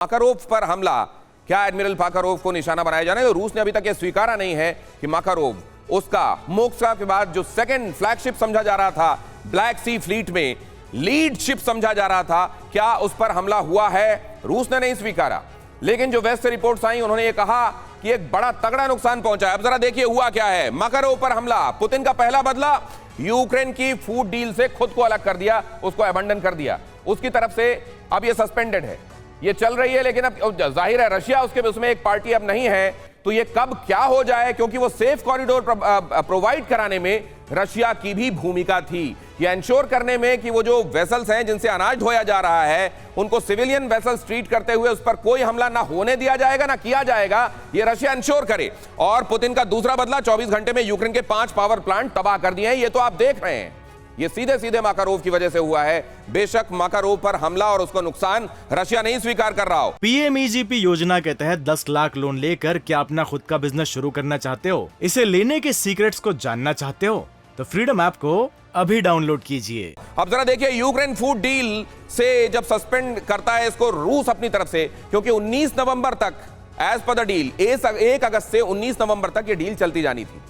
Makarov पर हमला, क्या एडमिरल माकारोव को निशाना बनाया जा रहा है? रूस ने अभी तक यह स्वीकारा नहीं है कि माकारोव उसका मोस्कवा के बाद जो सेकंड फ्लैगशिप समझा जा रहा था, ब्लैक सी फ्लीट में लीड शिप समझा जा रहा था, क्या उस पर हमला हुआ है? रूस ने नहीं स्वीकारा, लेकिन जो वेस्ट से रिपोर्ट्स आई उन्होंने ये कहा कि एक बड़ा तगड़ा नुकसान पहुंचा है। अब जरा देखिए हुआ क्या है। माकारोव पर हमला, पुतिन का पहला बदला, यूक्रेन की फूड डील से खुद को अलग कर दिया, उसको अबंडन कर दिया। उसकी तरफ से अब ये सस्पेंडेड है, ये चल रही है, लेकिन अब जाहिर है रशिया उसके उसमें एक पार्टी अब नहीं है, तो ये कब क्या हो जाए, क्योंकि वो सेफ कॉरिडोर प्रोवाइड कराने में रशिया की भी भूमिका थी, ये इंश्योर करने में कि वो जो वेसल्स हैं जिनसे अनाज ढोया जा रहा है उनको सिविलियन वेसल्स ट्रीट करते हुए उस पर कोई हमला ना होने दिया जाएगा ना किया जाएगा, ये रशिया इंश्योर करे। और पुतिन का दूसरा बदला, 24 घंटे में यूक्रेन के 5 पावर प्लांट तबाह कर दिए हैं, ये तो आप देख रहे हैं। ये सीधे सीधे माकारोव की वजह से हुआ है। बेशक माकारोव पर हमला और उसका नुकसान रशिया नहीं स्वीकार कर रहा हो। पीएमईजीपी योजना के तहत 10 लाख लोन लेकर क्या अपना खुद का बिजनेस शुरू करना चाहते हो? इसे लेने के सीक्रेट्स को जानना चाहते हो? तो फ्रीडम ऐप को अभी डाउनलोड कीजिए। अब जरा देखिए, यूक्रेन फूड डील से जब सस्पेंड करता है इसको रूस अपनी तरफ से, क्योंकि 19 नवंबर तक एज पर द डील 1 अगस्त से 19 नवंबर तक ये डील चलती जानी थी,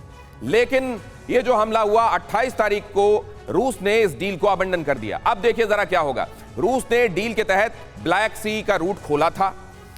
लेकिन ये जो हमला हुआ 28 तारीख को रूस ने इस डील को अबंडन कर दिया। अब देखिए जरा क्या होगा। रूस ने डील के तहत ब्लैक सी का रूट खोला था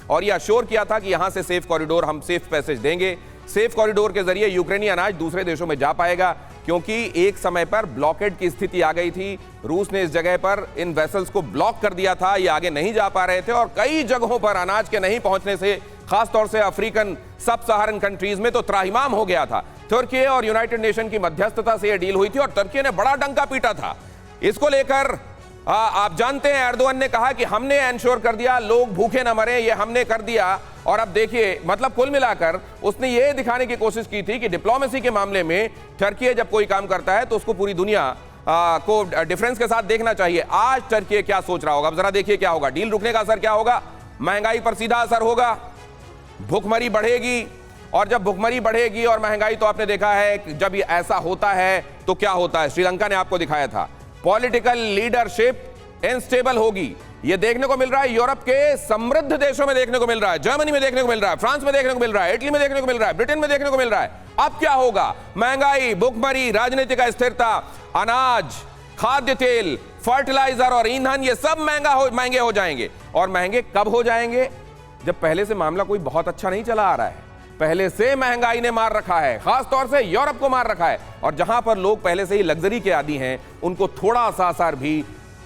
और यह अश्योर किया था कि यहां से सेफ कॉरिडोर, हम सेफ पैसेज देंगे, सेफ कॉरिडोर के जरिए यूक्रेनी अनाज दूसरे देशों में जा पाएगा, क्योंकि एक समय पर ब्लॉकेड की स्थिति आ गई थी। रूस ने इस जगह पर इन वेसल्स को ब्लॉक कर दिया था, ये आगे नहीं जा पा रहे थे और कई जगहों पर अनाज के नहीं पहुंचने से, खासतौर से अफ्रीकन सब सहारन कंट्रीज में तो त्राहिमाम हो गया था। तुर्की और यूनाइटेड नेशन की मध्यस्थता से यह डील हुई थी और तुर्की ने बड़ा डंका पीटा था इसको लेकर। आप जानते हैं एर्दोगन ने कहा कि हमने एंश्योर कर दिया लोग भूखे ना मरे, ये हमने कर दिया। और अब देखिए, मतलब कुल मिलाकर उसने ये दिखाने की कोशिश की थी कि डिप्लोमेसी के मामले में टर्की जब कोई काम करता है तो उसको पूरी दुनिया को डिफरेंस के साथ देखना चाहिए। आज टर्की क्या सोच रहा होगा, अब जरा देखिए क्या होगा। डील रुकने का असर क्या होगा? महंगाई पर सीधा असर होगा, भूखमरी बढ़ेगी, और जब भूखमरी बढ़ेगी और महंगाई, तो आपने देखा है जब ये ऐसा होता है तो क्या होता है। श्रीलंका ने आपको दिखाया था, पॉलिटिकल लीडरशिप इनस्टेबल होगी। ये देखने को मिल रहा है यूरोप के समृद्ध देशों में देखने को मिल रहा है, जर्मनी में देखने को मिल रहा है, फ्रांस में देखने को मिल रहा है, इटली में देखने को मिल रहा है, ब्रिटेन में देखने को मिल रहा है। अब क्या होगा? महंगाई, भूखमरी, राजनीतिक अस्थिरता, अनाज, खाद्य तेल, फर्टिलाइजर और ईंधन, ये सब महंगे हो जाएंगे। और महंगे कब हो जाएंगे? जब पहले से मामला कोई बहुत अच्छा नहीं चला आ रहा है, पहले से महंगाई ने मार रखा है, खास तौर से यूरोप को मार रखा है, और जहां पर लोग पहले से ही लग्जरी के आदी हैं उनको थोड़ा सा असर भी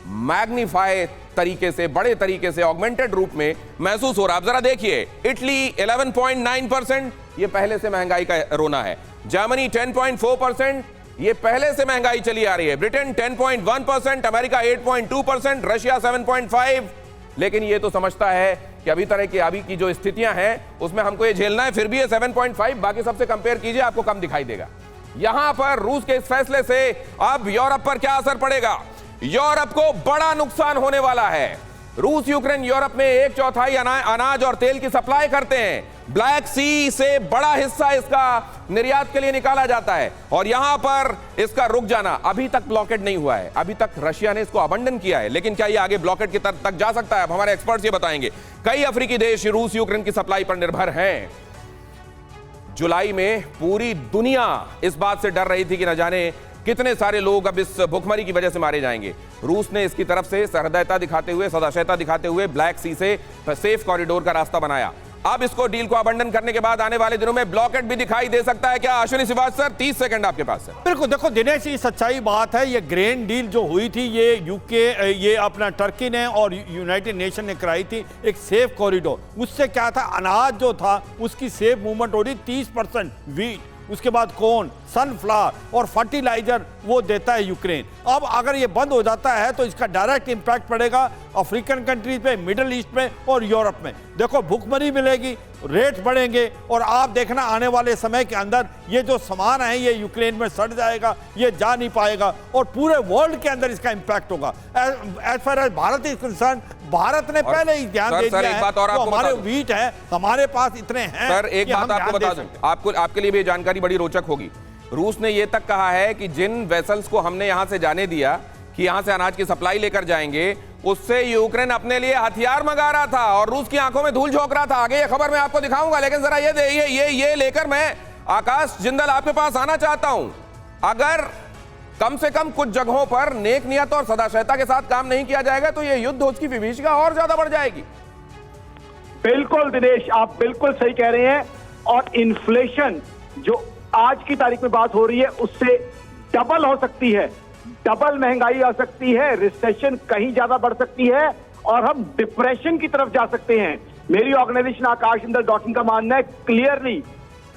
मैग्नीफाई तरीके से, बड़े तरीके से, ऑगमेंटेड रूप में महसूस हो रहा है। अब जरा देखिए, इटली 11.9%, ये पहले से महंगाई का रोना है। जर्मनी 10.4%, ये पहले से महंगाई चली आ रही है। Britain 10.1%, America 8.2%, Russia 7.5%। लेकिन ये तो समझता है कि अभी की जो स्थितियां हैं उसमें हमको ये झेलना है, फिर भी ये 7.5 बाकी सबसे कंपेयर कीजिए, आपको कम दिखाई देगा। यहां पर रूस के इस फैसले से अब यूरोप पर क्या असर पड़ेगा? यूरोप को बड़ा नुकसान होने वाला है। रूस, यूक्रेन, यूरोप में 1/4 अनाज और तेल की सप्लाई करते हैं। ब्लैक सी से बड़ा हिस्सा इसका निर्यात के लिए निकाला जाता है, और यहां पर इसका रुक जाना, अभी तक ब्लॉकेड नहीं हुआ है, अभी तक रशिया ने इसको अबंडन किया है, लेकिन क्या ये आगे ब्लॉकेड की तरफ तक जा सकता है? अब हमारे एक्सपर्ट्स ये बताएंगे। कई अफ्रीकी देश रूस, यूक्रेन की सप्लाई पर निर्भर हैं। जुलाई में पूरी दुनिया इस बात से डर रही थी कि न जाने कितने सारे लोग अब इस भूखमरी की वजह से मारे जाएंगे। रूस ने इसकी तरफ से सहृदयता दिखाते हुए, सदाशयता दिखाते हुए ब्लैक सी से सेफ कॉरिडोर का रास्ता बनाया। अब इसको डील को अबंडन करने के बाद आने वाले दिनों में ब्लॉकेड भी दिखाई दे सकता है क्या? अश्विनी श्रीवास्तव सर, 30 सेकंड आपके पास है। बिल्कुल, देखो दिनेश, ये सच्चाई बात है। ये ग्रेन डील जो हुई थी, ये यूके, ये अपना टर्की ने और यूनाइटेड नेशन ने कराई थी, एक सेफ कॉरिडोर। उससे क्या था, अनाज जो था उसकी सेफ मूवमेंट हो रही, 30% वीट, उसके बाद कॉर्न, सनफ्लावर और फर्टिलाइजर वो देता है यूक्रेन। अब अगर ये बंद हो जाता है तो इसका डायरेक्ट इंपैक्ट पड़ेगा अफ्रीकन कंट्रीज पे, मिडिल ईस्ट में और यूरोप में। देखो, भूखमरी मिलेगी, रेट बढ़ेंगे, और आप देखना आने वाले समय के अंदर ये जो सामान है ये यूक्रेन में सड़ जाएगा, ये जा नहीं पाएगा, और पूरे वर्ल्ड के अंदर इसका इंपैक्ट होगा। As far as Bharat is concern, Bharat ने पहले ही ध्यान दे दिया है। तो हमारे वीट है, हमारे पास इतने हैं। सर, एक बात आपको बता दूं, आपके लिए भी जानकारी बड़ी रोचक होगी। रूस ने यह तक कहा है कि जिन वेसल्स को हमने यहां से जाने दिया कि यहां से अनाज की सप्लाई लेकर जाएंगे, उससे यूक्रेन अपने लिए हथियार मंगा रहा था और रूस की आंखों में धूल झोंक रहा था। आगे ये खबर मैं आपको दिखाऊंगा, लेकिन जरा ये लेकर मैं आकाश जिंदल आपके पास आना चाहता हूं। अगर कम से कम कुछ जगहों पर नेक नियत और सदाशयता के साथ काम नहीं किया जाएगा तो ये युद्ध उसकी विभीषिका और ज्यादा बढ़ जाएगी। बिल्कुल दिनेश, आप बिल्कुल सही कह रहे हैं। और इन्फ्लेशन जो आज की तारीख में बात हो रही है उससे डबल हो सकती है, डबल महंगाई आ सकती है, रिसेशन कहीं ज्यादा बढ़ सकती है और हम डिप्रेशन की तरफ जा सकते हैं। मेरी ऑर्गेनाइजेशन akashjindal.in का मानना है क्लियरली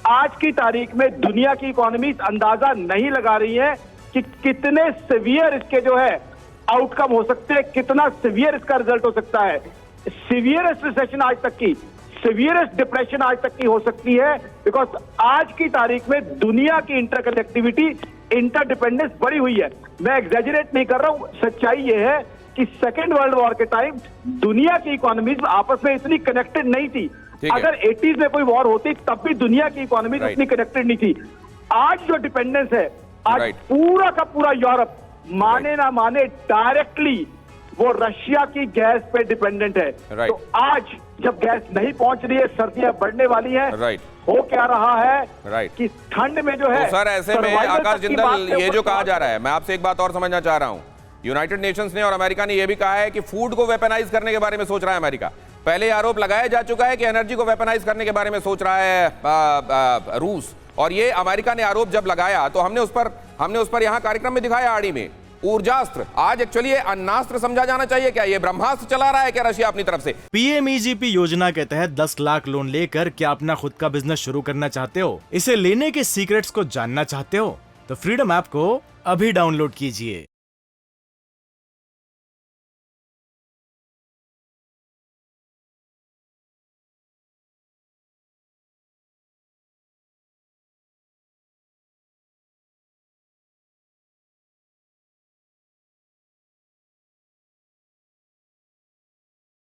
आज की तारीख में दुनिया की इकोनॉमी अंदाजा नहीं लगा रही है कि कितने सीवियर इसके जो है आउटकम हो सकते हैं, कितना सीवियर इसका रिजल्ट हो सकता है। सीवियरेस्ट रिसेशन आज तक की, सीवियरेस्ट डिप्रेशन आज तक की हो सकती है, बिकॉज आज की तारीख में दुनिया की इंटरकनेक्टिविटी, इंटरडिपेंडेंस बढ़ी हुई है। मैं एग्जैजरेट नहीं कर रहा हूं, सच्चाई यह है कि सेकेंड वर्ल्ड वॉर के टाइम दुनिया की इकोनॉमीज आपस में इतनी कनेक्टेड नहीं थी। अगर 80s में कोई वॉर होती तब भी दुनिया की इकोनॉमी इतनी कनेक्टेड नहीं थी। आज जो डिपेंडेंस है, आज पूरा का पूरा यूरोप माने ना माने डायरेक्टली वो रशिया की गैस पे डिपेंडेंट है। तो आज जब गैस नहीं पहुंच रही है, सर्दियां बढ़ने वाली हैं, हो क्या रहा है कि ठंड में जो है। तो सर ऐसे में आकाश जिंदल ये जो कहा जा रहा है, मैं आपसे एक बात और समझना चाह रहा हूं। यूनाइटेड नेशंस ने और अमेरिका ने यह भी कहा है कि फूड को वेपनाइज करने के बारे में सोच रहा है अमेरिका। पहले आरोप लगाया जा चुका है कि एनर्जी को वेपनाइज करने के बारे में सोच रहा है रूस, और ये अमेरिका ने आरोप जब लगाया तो हमने उस पर यहां कार्यक्रम में दिखाया आड़ी में ऊर्जास्त्र। आज एक्चुअली ये अन्नास्त्र समझा जाना चाहिए क्या? ये ब्रह्मास्त्र चला रहा है क्या रशिया अपनी तरफ से? PMEGP योजना के तहत 10 लाख लोन लेकर क्या अपना खुद का बिजनेस शुरू करना चाहते हो? इसे लेने के सीक्रेट्स को जानना चाहते हो? तो फ्रीडम ऐप को अभी डाउनलोड कीजिए।